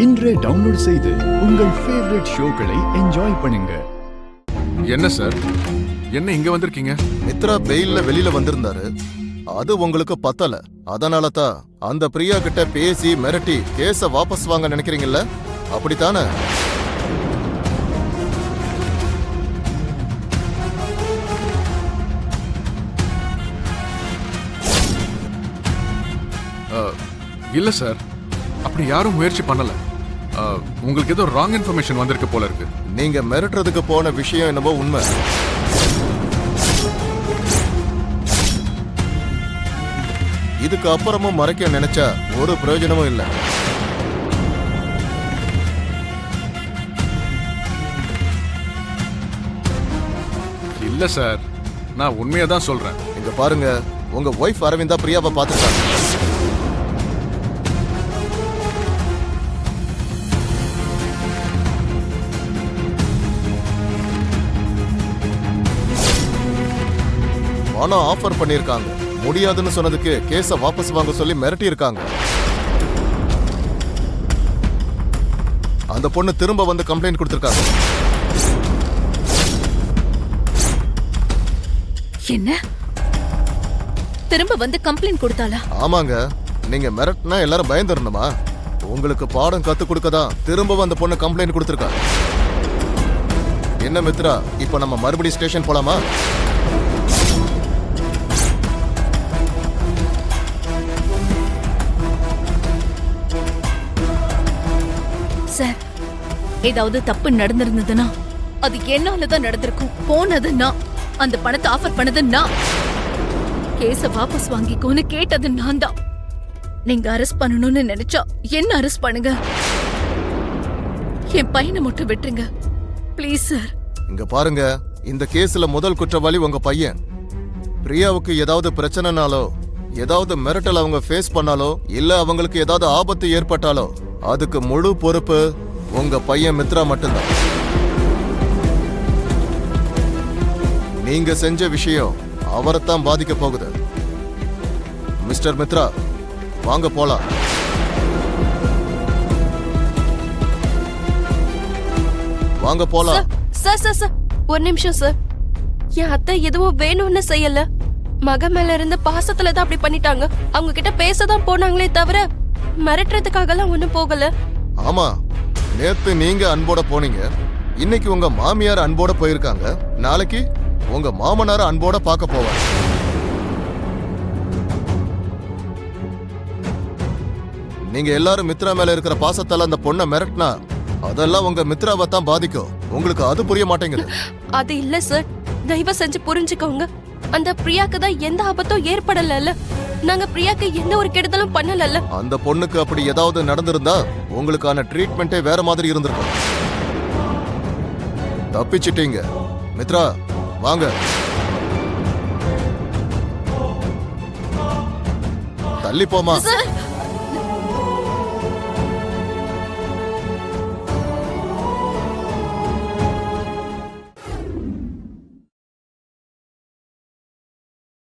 இன்றே டவுன்லோட் செய்து உங்கள் ஃபேவரட் ஷோக்களை என்ஜாய் பண்ணுங்க. என்ன சார், என்ன இங்க வந்திருக்கீங்க? மித்ரா பெயில்ல வெளியில வந்திருந்தாரு. அது உங்களுக்கு பத்தல. அதனால தான் அந்த பிரியா கிட்ட பேசி மிரட்டி கேஸ வாபஸ் வாங்க நினைக்கிறீங்கல்ல, அப்படித்தானே? இல்ல சார், அப்படி யாரும் முயற்சி பண்ணல. உங்களுக்கு ஏதோ ராங் இன்ஃபர்மேஷன் வந்திருக்கு போல இருக்கு. நீங்க மிரட்டுறதுக்கு போன விஷயம் என்னவோ உண்மை. இதுக்கு அப்புறமும் மறைக்க நினைச்சா ஒரு பிரயோஜனமும் இல்லை. இல்ல சார், நான் உண்மையை தான் சொல்றேன். இங்க பாருங்க, உங்க ஒய்ஃப் அரவிந்தா பிரியாவை பார்த்துட்டாங்க. பணம் ஆஃபர் பண்ணிருக்காங்க. முடியாதுன்னு சொன்னதுக்கு கேஸ வாபஸ் வாங்க சொல்லி மிரட்டி இருக்காங்க. அந்த பொண்ணு திரும்ப வந்து கம்ப்ளைண்ட் கொடுத்திருக்காங்க. என்ன? திரும்ப வந்து கம்ப்ளைண்ட் கொடுத்தாளா? ஆமாங்க. நீங்க மிரட்டினா எல்லாரும் பயந்துடணுமா? உங்களுக்கு பாடம் கத்து கொடுக்கதான் திரும்ப அந்த பொண்ணு கம்ப்ளைண்ட் கொடுத்திருக்காங்க. என்ன மித்ரா, இப்ப நம்ம மறுபடியும் ஸ்டேஷன் போலாமா? சார், ஏதாவது தப்பு நடந்திருந்ததுன்னா அது என்னாலதான் நடந்திருக்கும். போனதுன்னா அந்த பணத்தை ஆஃபர் பண்ணது நான். கேஸ வாபஸ் வாங்கிக்கோன்னு கேட்டது நான் தான். நீங்க அரெஸ்ட் பண்ணணும்னு நினைச்சா என்ன அரெஸ்ட் பண்ணுங்க. என் பையனை மட்டும் விட்டுருங்க ப்ளீஸ் சார். இங்க பாருங்க, இந்த கேஸ்ல முதல் குற்றவாளி உங்க பையன். பிரியாவுக்கு ஏதாவது பிரச்சனைனாலோ, ஏதாவது மிரட்டல் அவங்க ஃபேஸ் பண்ணாலோ, இல்ல அவங்களுக்கு ஏதாவது ஆபத்து ஏற்பட்டாலோ அதுக்கு முழு பொறுப்பு உங்க பையன் மித்ரா மட்டும்தான். நீங்க செஞ்ச விஷயம் அவரைத்தான் பாதிக்க போகுது. மிஸ்டர் மித்ரா, வாங்க போலாம். வாங்க போலாம். சார் சார் சார், ஒரு நிமிஷம் சார். என் அத்தை எதுவும் வேணும்னு செய்யல. மக மேல இருந்த பாசத்துல தான் அப்படி பண்ணிட்டாங்க. அவங்க கிட்ட பேசதான் போனாங்களே தவிர மிரட்டுறதுக்காக எல்லாம் ஒண்ணும் போகல. ஆமா, நேத்து நீங்க அன்போட போனீங்க. இன்னைக்கு உங்க மாமியார் அன்போட போயிருக்காங்க. நாளைக்கு உங்க மாமனார் அன்போட பார்க்க போவார். நீங்க எல்லாரும் மித்ரா மேல இருக்கிற பாசத்தால அந்த பொண்ணை மிரட்டினா அதெல்லாம் உங்க மித்ராவை தான் பாதிக்கும். உங்களுக்கு அது புரிய மாட்டேங்குது. அது இல்ல சார், தயவு செஞ்சு புரிஞ்சுக்கோங்க. அந்த பிரியாக்கு தான் எந்த ஆபத்தும் ஏற்படல. நாங்க பிரியாக்கு எந்த ஒரு கெடுதலும் பண்ணல. அந்த பொண்ணுக்கு அப்படி ஏதாவது நடந்திருந்தா உங்களுக்கான ட்ரீட்மெண்டே வேற மாதிரி இருந்திருக்கும். தப்பிச்சிட்டீங்க. மித்ரா, வாங்க. தள்ளி போமா. சார்